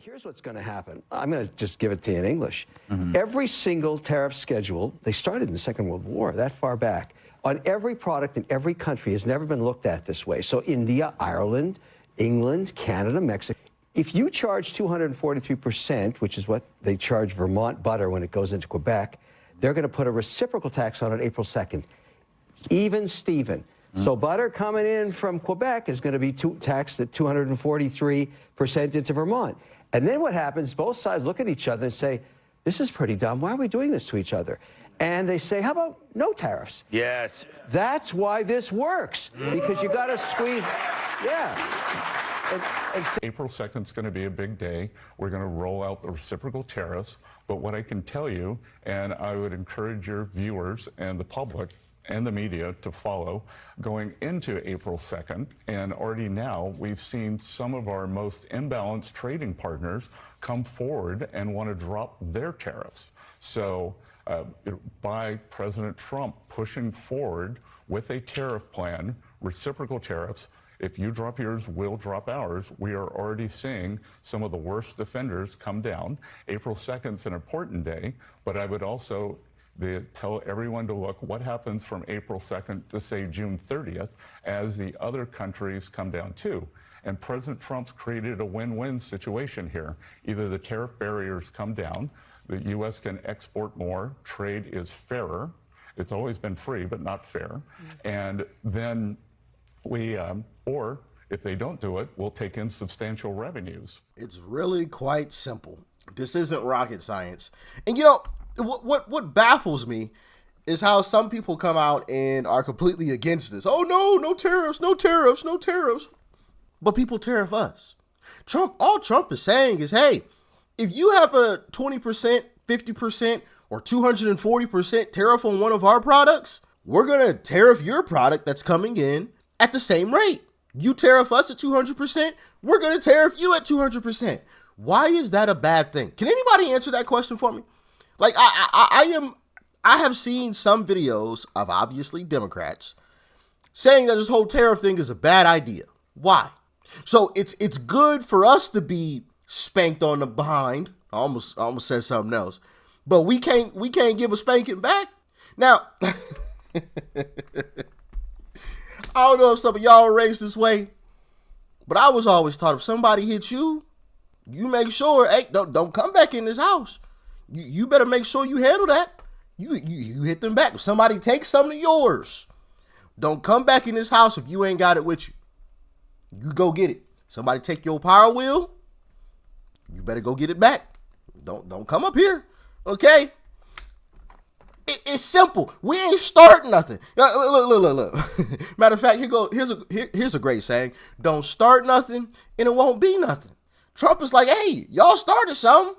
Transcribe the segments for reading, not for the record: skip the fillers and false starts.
Here's what's going to happen. I'm going to just give it to you in English. Every single tariff schedule, they started in the Second World War, that far back, on every product in every country has never been looked at this way. So India, Ireland, England, Canada, Mexico. If you charge 243%, which is what they charge Vermont butter when it goes into Quebec, they're going to put a reciprocal tax on it April 2nd. Even Steven. So butter coming in from Quebec is going to be taxed at 243% into Vermont. And then what happens, both sides look at each other and say, this is pretty dumb. Why are we doing this to each other? And they say, how about no tariffs? Yes. That's why this works, because you got to squeeze, yeah. April 2nd is going to be a big day. We're going to roll out the reciprocal tariffs. But what I can tell you, and I would encourage your viewers and the public and the media to follow, going into April 2nd, and already now we've seen some of our most imbalanced trading partners come forward and want to drop their tariffs. So by President Trump pushing forward with a tariff plan, reciprocal tariffs, if you drop yours, we'll drop ours. We are already seeing some of the worst offenders come down. April 2nd is an important day, but I would also tell everyone to look what happens from April 2nd to, say, June 30th as the other countries come down too. And President Trump's created a win-win situation here. Either the tariff barriers come down, the U.S. can export more, trade is fairer. It's always been free, but not fair. And then we, or if they don't do it, we'll take in substantial revenues. It's really quite simple. This isn't rocket science. And you know, what baffles me is how some people come out and are completely against this. Oh no, no tariffs, no tariffs, no tariffs. But people tariff us. All Trump is saying is, hey, if you have a 20%, 50%, or 240% tariff on one of our products, we're going to tariff your product that's coming in at the same rate. You tariff us at 200%, we're going to tariff you at 200%. Why is that a bad thing? Can anybody answer that question for me? Like, I have seen some videos of obviously Democrats saying that this whole tariff thing is a bad idea. Why? So it's good for us to be spanked on the behind. I almost said something else, but we can't give a spanking back. Now, I don't know if some of y'all are raised this way, but I was always taught if somebody hits you, you make sure, hey, don't come back in this house. You better make sure you handle that. You hit them back. If somebody takes something of yours, don't come back in this house if you ain't got it with you. You go get it. Somebody take your power wheel, you better go get it back. Don't come up here, okay? It's simple. We ain't starting nothing. Look. Matter of fact, here's a great saying: don't start nothing, and it won't be nothing. Trump is like, hey, y'all started something.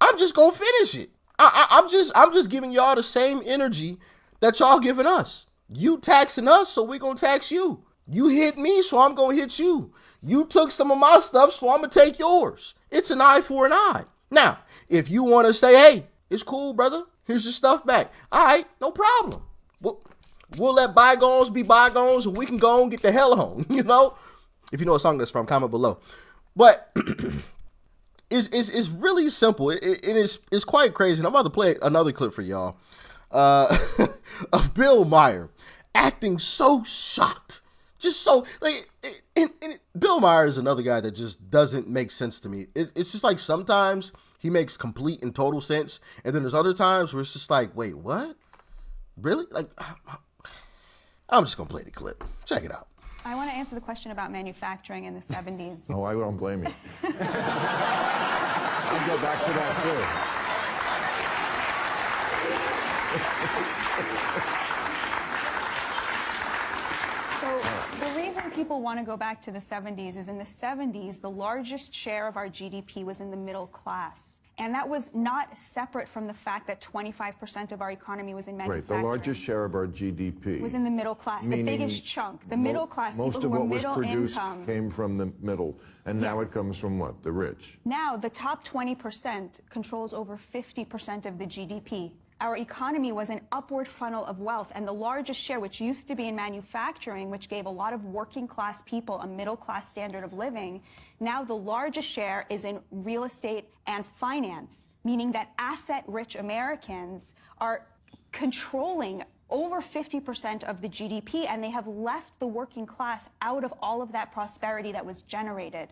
I'm just gonna finish it. I'm just giving y'all the same energy that y'all giving us. You taxing us, so we gonna tax you. You hit me, so I'm gonna hit you. You took some of my stuff, so I'm gonna take yours. It's an eye for an eye. Now, if you want to say, hey, it's cool, brother, here's your stuff back. All right, no problem. We'll let bygones be bygones, and we can go and get the hell on, you know? If you know what song that's from, comment below. But it's really simple. It's quite crazy. And I'm about to play another clip for y'all of Bill Maher acting so shocked. Just so, like, Bill Maher is another guy that just doesn't make sense to me. It's just like sometimes he makes complete and total sense, and then there's other times where it's just like, wait, what? Really? Like, I'm just gonna play the clip. Check it out. I want to answer the question about manufacturing in the 70s. Oh, I don't blame you. I'll go back to that too. So the reason people want to go back to the 70s is in the 70s, the largest share of our GDP was in the middle class. And that was not separate from the fact that 25% of our economy was in manufacturing. Right, the largest share of our GDP. Was in the middle class, the biggest chunk. The middle class, most people of who what were was middle produced income. came from the middle, and now it comes from what? The rich. Now, the top 20% controls over 50% of the GDP. our economy was an upward funnel of wealth, and the largest share, which used to be in manufacturing, which gave a lot of working class people a middle class standard of living, now the largest share is in real estate and finance, meaning that asset-rich Americans are controlling over 50% of the GDP, and they have left the working class out of all of that prosperity that was generated.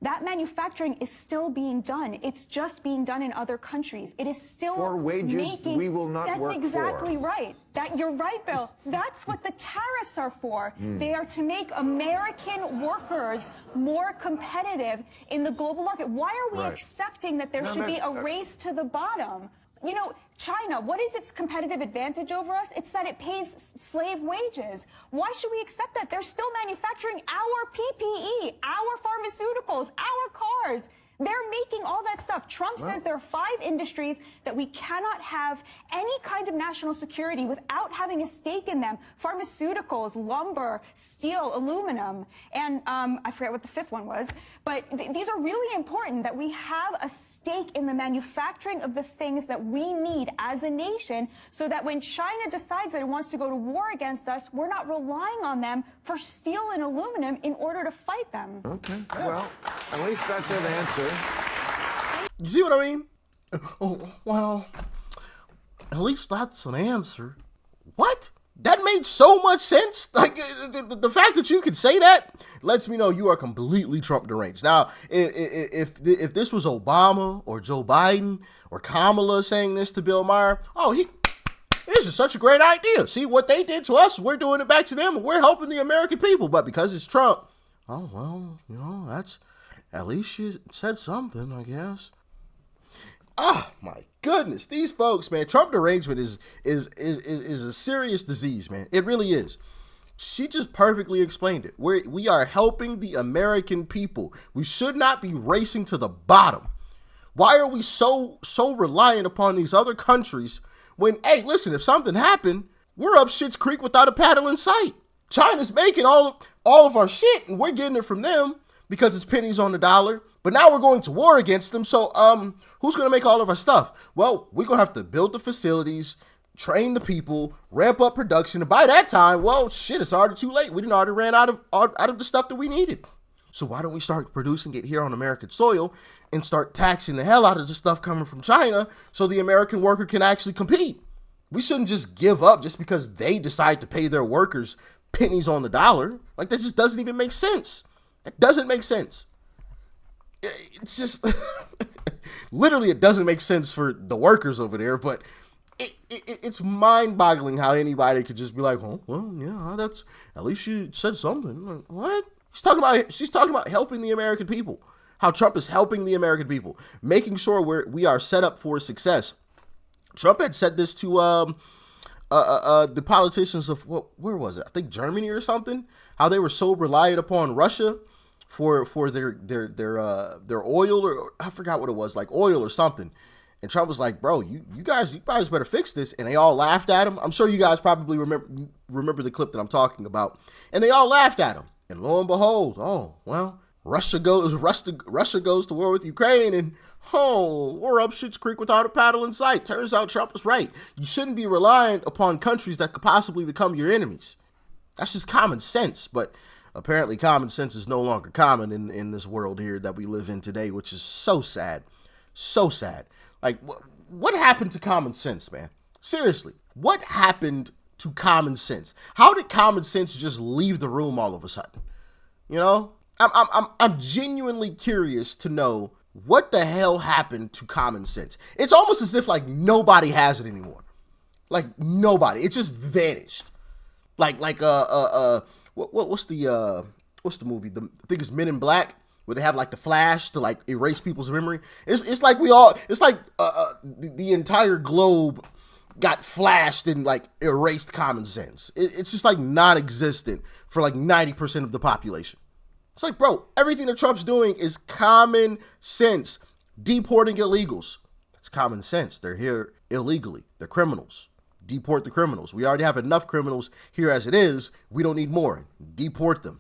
That manufacturing is still being done. It's just being done in other countries. It is still For wages we will not work for. That's exactly right. You're right, Bill. That's what the tariffs are for. They are to make American workers more competitive in the global market. Why are we accepting that there should be a race to the bottom? You know, China, what is its competitive advantage over us? It's that it pays slave wages. Why should we accept that? They're still manufacturing our PPE, our pharmaceuticals, our cars. They're making all that stuff. Trump says there are 5 industries that we cannot have any kind of national security without having a stake in them. Pharmaceuticals, lumber, steel, aluminum, and I forget what the 5th one was. But these are really important, that we have a stake in the manufacturing of the things that we need as a nation, so that when China decides that it wants to go to war against us, we're not relying on them for steel and aluminum in order to fight them. Okay, well, at least that's an answer. You see what I mean? Oh, well, at least that's an answer. What? That made so much sense. Like, the fact that you could say that lets me know you are completely Trump deranged. Now, if this was Obama or Joe Biden or Kamala saying this to Bill Maher, this is such a great idea. See what they did to us, we're doing it back to them, and we're helping the American people. But because it's Trump, oh, well, you know, that's, at least you said something, I guess. Oh my goodness, these folks, man. Trump derangement is a serious disease, man. It really is. She just perfectly explained it. We are helping the American people. We should not be racing to the bottom. Why are we so reliant upon these other countries when, hey, listen, if something happened, we're up Schitt's Creek without a paddle in sight. China's making all of our shit, and we're getting it from them because it's pennies on the dollar. But now we're going to war against them. So who's going to make all of our stuff? Well, we're going to have to build the facilities, train the people, ramp up production. And by that time, well, shit, it's already too late. We didn't already ran out of the stuff that we needed. So why don't we start producing it here on American soil and start taxing the hell out of the stuff coming from China so the American worker can actually compete? We shouldn't just give up just because they decide to pay their workers pennies on the dollar. Like, that just doesn't even make sense. It doesn't make sense. It's just literally, it doesn't make sense for the workers over there, but it's mind-boggling how anybody could just be like, oh, well, yeah, that's, at least she said something. Like, what? She's talking about helping the American people. How Trump is helping the American people, making sure we are set up for success. Trump had said this to the politicians of where was it? I think Germany or something. How they were so reliant upon Russia for their oil, or I forgot what it was, like oil or something. And Trump was like, bro, you guys better fix this. And they all laughed at him. I'm sure you guys probably remember the clip that I'm talking about. And they all laughed at him. And lo and behold, oh, well, Russia goes to war with Ukraine, and we're up Schitt's Creek without a paddle in sight. Turns out Trump was right. You shouldn't be reliant upon countries that could possibly become your enemies. That's just common sense. But apparently common sense is no longer common in this world here that we live in today, which is so sad. So sad. Like, what happened to common sense, man? Seriously, what happened to common sense? How did common sense just leave the room all of a sudden? You know, I'm genuinely curious to know what the hell happened to common sense. It's almost as if like nobody has it anymore. Like nobody. It just vanished. Like what's the movie? I think it's Men in Black, where they have like the flash to like erase people's memory. It's like the entire globe got flashed and like erased common sense. It's just like non-existent for like 90% of the population. It's like, bro, everything that Trump's doing is common sense. Deporting illegals. That's common sense. They're here illegally. They're criminals. Deport the criminals. We already have enough criminals here as it is. We don't need more. Deport them.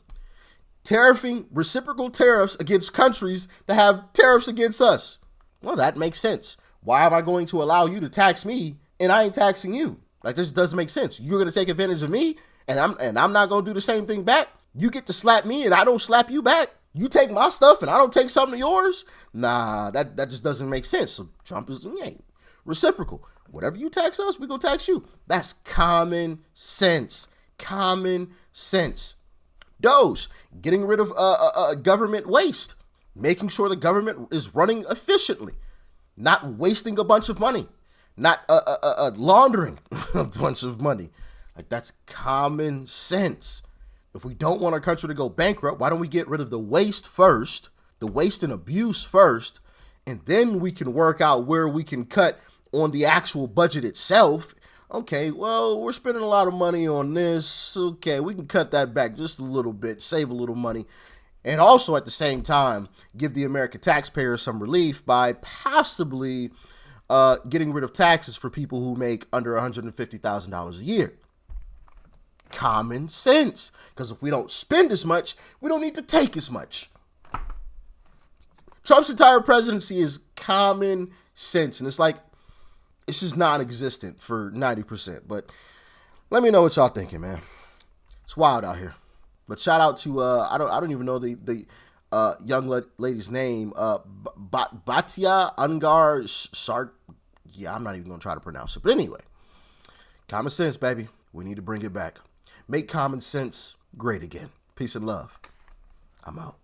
Tariffing, reciprocal tariffs against countries that have tariffs against us. Well, that makes sense. Why am I going to allow you to tax me and I ain't taxing you. Like, this doesn't make sense. You're gonna take advantage of me, and I'm not gonna do the same thing back. You get to slap me, and I don't slap you back. You take my stuff, and I don't take something of yours. Nah, that just doesn't make sense. So Trump is reciprocal. Whatever you tax us, we gonna tax you. That's common sense. Common sense. Doge, getting rid of government waste, making sure the government is running efficiently, not wasting a bunch of money, not laundering a bunch of money. Like, that's common sense. If we don't want our country to go bankrupt, why don't we get rid of the waste first, the waste and abuse first, and then we can work out where we can cut on the actual budget itself. Okay, well, we're spending a lot of money on this. Okay, we can cut that back just a little bit, save a little money, and also at the same time, give the American taxpayer some relief by possibly getting rid of taxes for people who make under $150,000 a year. Common sense, because if we don't spend as much, we don't need to take as much. Trump's entire presidency is common sense, and it's like, it's just non-existent for 90%. But let me know what y'all thinking, man. It's wild out here. But shout out to I don't even know the young lady's name. Batia Ungar Shark. Yeah, I'm not even gonna try to pronounce it. But anyway, common sense, baby. We need to bring it back. Make common sense great again. Peace and love. I'm out.